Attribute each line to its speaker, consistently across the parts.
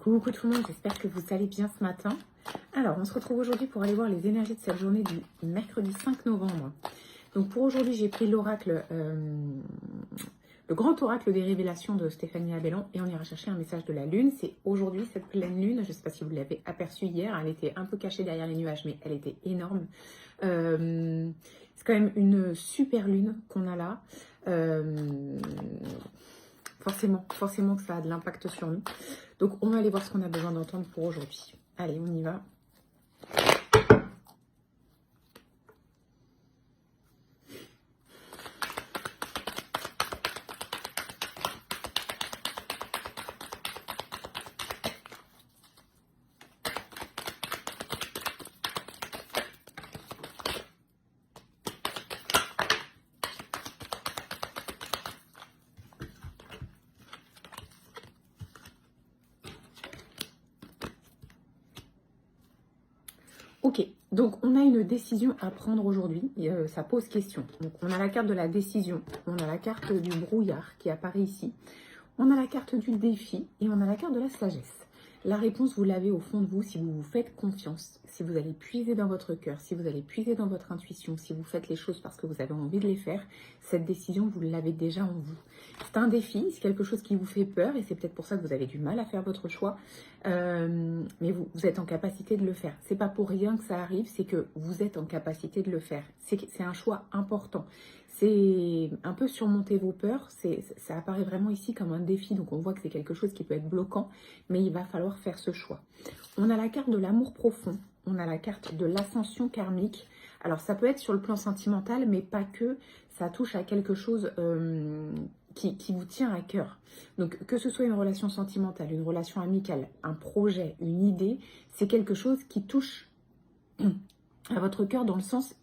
Speaker 1: Coucou tout le monde, j'espère que vous allez bien ce matin. Alors, on se retrouve aujourd'hui pour aller voir les énergies de cette journée du mercredi 5 novembre. Donc pour aujourd'hui, j'ai pris l'oracle, le grand oracle des révélations de Stéphanie Abellan et on ira chercher un message de la lune. C'est aujourd'hui cette pleine lune, je ne sais pas si vous l'avez aperçue hier, elle était un peu cachée derrière les nuages mais elle était énorme. C'est quand même une super lune qu'on a là. Forcément que ça a de l'impact sur nous. Donc, on va aller voir ce qu'on a besoin d'entendre pour aujourd'hui. Allez, on y va. Ok, donc on a une décision à prendre aujourd'hui, ça pose question. Donc on a la carte de la décision, on a la carte du brouillard qui apparaît ici, on a la carte du défi et on a la carte de la sagesse. La réponse, vous l'avez au fond de vous si vous vous faites confiance, si vous allez puiser dans votre cœur, si vous allez puiser dans votre intuition, si vous faites les choses parce que vous avez envie de les faire, cette décision, vous l'avez déjà en vous. C'est un défi, c'est quelque chose qui vous fait peur et c'est peut-être pour ça que vous avez du mal à faire votre choix, mais vous êtes en capacité de le faire. C'est pas pour rien que ça arrive, c'est que vous êtes en capacité de le faire. C'est un choix important. C'est un peu surmonter vos peurs, ça apparaît vraiment ici comme un défi, donc on voit que c'est quelque chose qui peut être bloquant, mais il va falloir faire ce choix. On a la carte de l'amour profond, on a la carte de l'ascension karmique. Alors ça peut être sur le plan sentimental, mais pas que, ça touche à quelque chose qui vous tient à cœur. Donc que ce soit une relation sentimentale, une relation amicale, un projet, une idée, c'est quelque chose qui touche à votre cœur dans le sens,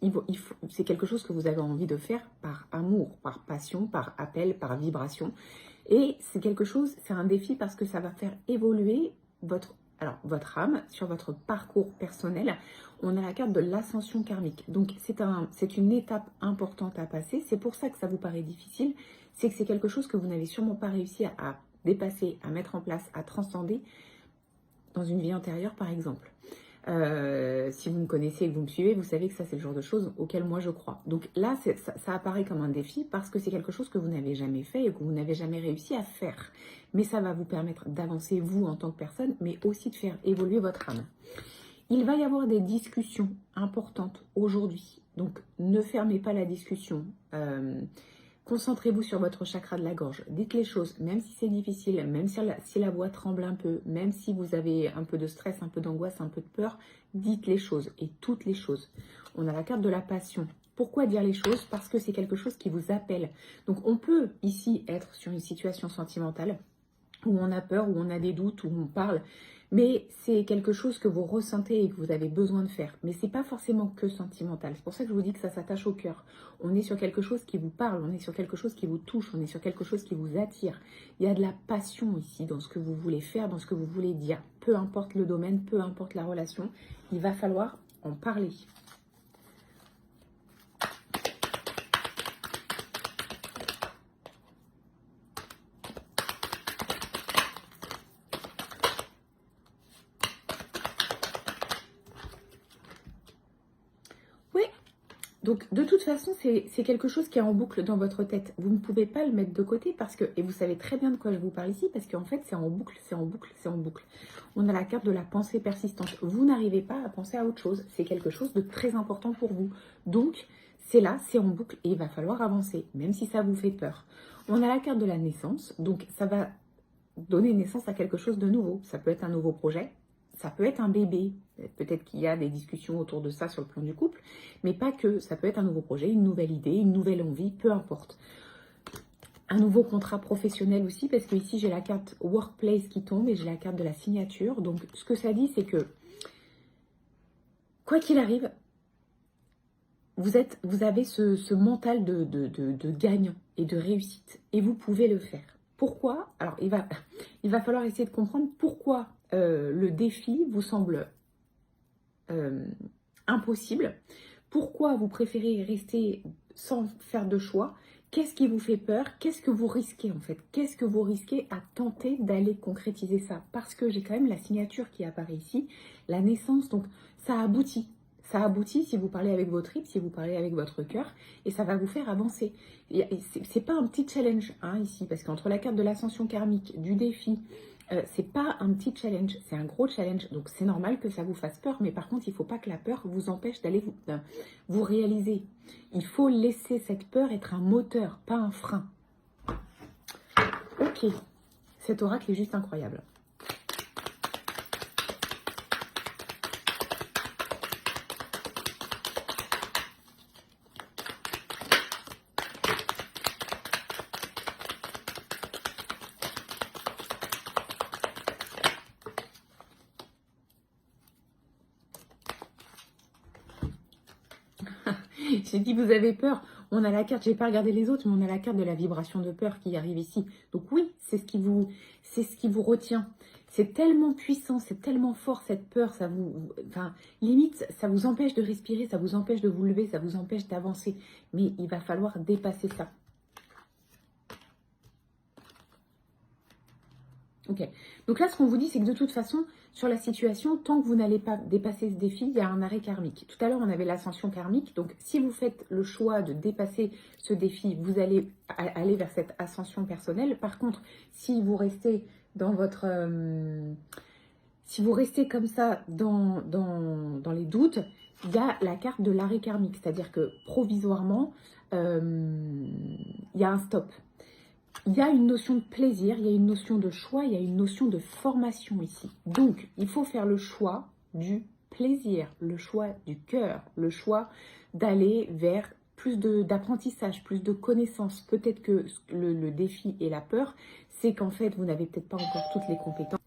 Speaker 1: c'est quelque chose que vous avez envie de faire par amour, par passion, par appel, par vibration. Et c'est quelque chose, c'est un défi parce que ça va faire évoluer votre âme sur votre parcours personnel. On a la carte de l'ascension karmique. Donc c'est une étape importante à passer. C'est pour ça que ça vous paraît difficile. C'est que c'est quelque chose que vous n'avez sûrement pas réussi à dépasser, à mettre en place, à transcender dans une vie antérieure par exemple. Si vous me connaissez et que vous me suivez, vous savez que ça c'est le genre de choses auxquelles moi je crois. Donc là, ça apparaît comme un défi parce que c'est quelque chose que vous n'avez jamais fait et que vous n'avez jamais réussi à faire. Mais ça va vous permettre d'avancer vous en tant que personne, mais aussi de faire évoluer votre âme. Il va y avoir des discussions importantes aujourd'hui. Donc ne fermez pas la discussion. Concentrez-vous sur votre chakra de la gorge. Dites les choses, même si c'est difficile, même si la voix tremble un peu, même si vous avez un peu de stress, un peu d'angoisse, un peu de peur, dites les choses et toutes les choses. On a la carte de la passion. Pourquoi dire les choses? Parce que c'est quelque chose qui vous appelle. Donc on peut ici être sur une situation sentimentale où on a peur, où on a des doutes, où on parle. Mais c'est quelque chose que vous ressentez et que vous avez besoin de faire. Mais c'est pas forcément que sentimental. C'est pour ça que je vous dis que ça s'attache au cœur. On est sur quelque chose qui vous parle, on est sur quelque chose qui vous touche, on est sur quelque chose qui vous attire. Il y a de la passion ici dans ce que vous voulez faire, dans ce que vous voulez dire. Peu importe le domaine, peu importe la relation, il va falloir en parler. Donc, de toute façon, c'est quelque chose qui est en boucle dans votre tête. Vous ne pouvez pas le mettre de côté parce que, et vous savez très bien de quoi je vous parle ici, parce qu'en fait, c'est en boucle, c'est en boucle, c'est en boucle. On a la carte de la pensée persistante. Vous n'arrivez pas à penser à autre chose. C'est quelque chose de très important pour vous. Donc, c'est là, c'est en boucle et il va falloir avancer, même si ça vous fait peur. On a la carte de la naissance. Donc, ça va donner naissance à quelque chose de nouveau. Ça peut être un nouveau projet. Ça peut être un bébé, peut-être qu'il y a des discussions autour de ça sur le plan du couple, mais pas que, ça peut être un nouveau projet, une nouvelle idée, une nouvelle envie, peu importe. Un nouveau contrat professionnel aussi, parce que ici j'ai la carte Workplace qui tombe et j'ai la carte de la signature. Donc ce que ça dit, c'est que, quoi qu'il arrive, vous avez ce mental de gagnant et de réussite, et vous pouvez le faire. Pourquoi? Alors il va falloir essayer de comprendre pourquoi le défi vous semble impossible. Pourquoi vous préférez rester sans faire de choix? Qu'est-ce qui vous fait peur? Qu'est-ce que vous risquez en fait? Qu'est-ce que vous risquez à tenter d'aller concrétiser ça? Parce que j'ai quand même la signature qui apparaît ici, la naissance, donc ça aboutit. Ça aboutit si vous parlez avec vos tripes, si vous parlez avec votre cœur, et ça va vous faire avancer. C'est pas un petit challenge hein, ici, parce qu'entre la carte de l'ascension karmique, du défi, c'est pas un petit challenge, c'est un gros challenge. Donc c'est normal que ça vous fasse peur, mais par contre, il ne faut pas que la peur vous empêche d'aller vous réaliser. Il faut laisser cette peur être un moteur, pas un frein. Ok, cet oracle est juste incroyable. J'ai dit vous avez peur, on a la carte, j'ai pas regardé les autres, mais on a la carte de la vibration de peur qui arrive ici. Donc oui, c'est ce qui vous retient. C'est tellement puissant, c'est tellement fort cette peur, ça vous, enfin, limite, ça vous empêche de respirer, ça vous empêche de vous lever, ça vous empêche d'avancer. Mais il va falloir dépasser ça. Ok, donc là ce qu'on vous dit c'est que de toute façon sur la situation, tant que vous n'allez pas dépasser ce défi, il y a un arrêt karmique. Tout à l'heure on avait l'ascension karmique, donc si vous faites le choix de dépasser ce défi, vous allez aller vers cette ascension personnelle. Par contre, si vous restez dans votre... si vous restez comme ça dans les doutes, il y a la carte de l'arrêt karmique, c'est-à-dire que provisoirement, il y a un stop. Il y a une notion de plaisir, il y a une notion de choix, il y a une notion de formation ici. Donc, il faut faire le choix du plaisir, le choix du cœur, le choix d'aller vers plus d'apprentissage, plus de connaissances. Peut-être que le défi et la peur, c'est qu'en fait, vous n'avez peut-être pas encore toutes les compétences.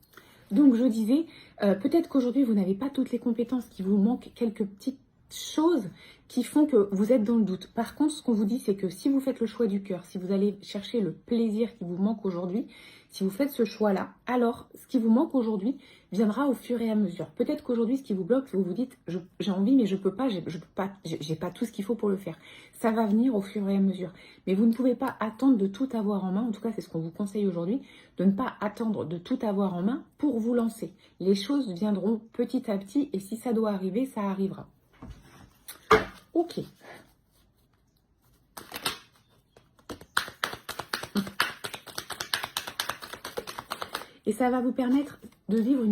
Speaker 1: Donc, je disais, peut-être qu'aujourd'hui, vous n'avez pas toutes les compétences, qu'il vous manque quelques petites choses qui font que vous êtes dans le doute. Par contre, ce qu'on vous dit, c'est que si vous faites le choix du cœur, si vous allez chercher le plaisir qui vous manque aujourd'hui, si vous faites ce choix-là, alors ce qui vous manque aujourd'hui viendra au fur et à mesure. Peut-être qu'aujourd'hui, ce qui vous bloque, vous vous dites, j'ai envie, mais je peux pas, j'ai pas tout ce qu'il faut pour le faire. Ça va venir au fur et à mesure. Mais vous ne pouvez pas attendre de tout avoir en main. En tout cas, c'est ce qu'on vous conseille aujourd'hui, de ne pas attendre de tout avoir en main pour vous lancer. Les choses viendront petit à petit, et si ça doit arriver, ça arrivera. Ok. Et ça va vous permettre de vivre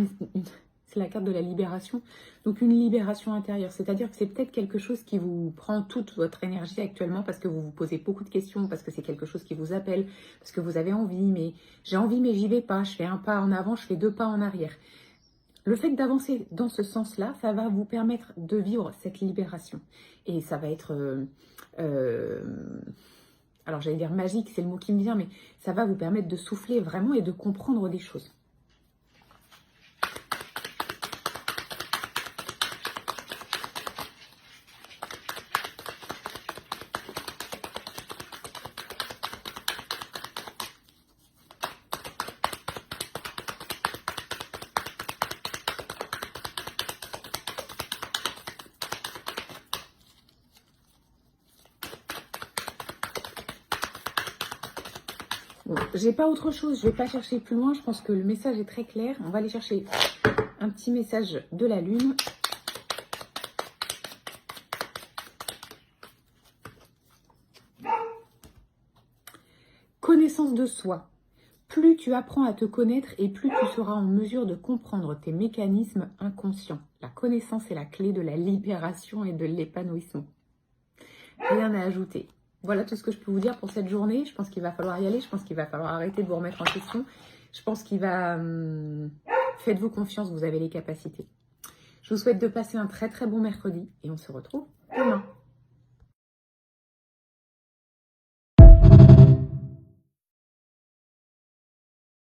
Speaker 1: c'est la carte de la libération, donc une libération intérieure. C'est-à-dire que c'est peut-être quelque chose qui vous prend toute votre énergie actuellement parce que vous vous posez beaucoup de questions, parce que c'est quelque chose qui vous appelle, parce que vous avez envie, mais j'ai envie, mais j'y vais pas. Je fais un pas en avant, je fais 2 pas en arrière. Le fait d'avancer dans ce sens-là, ça va vous permettre de vivre cette libération. Et ça va être, alors j'allais dire magique, c'est le mot qui me vient, mais ça va vous permettre de souffler vraiment et de comprendre des choses. Bon, j'ai pas autre chose, je vais pas chercher plus loin, je pense que le message est très clair. On va aller chercher un petit message de la lune. Connaissance de soi. Plus tu apprends à te connaître et plus tu seras en mesure de comprendre tes mécanismes inconscients. La connaissance est la clé de la libération et de l'épanouissement. Rien à ajouter. Voilà tout ce que je peux vous dire pour cette journée. Je pense qu'il va falloir y aller. Je pense qu'il va falloir arrêter de vous remettre en question. Je pense qu'il va... Faites-vous confiance, vous avez les capacités. Je vous souhaite de passer un très très bon mercredi et on se retrouve demain.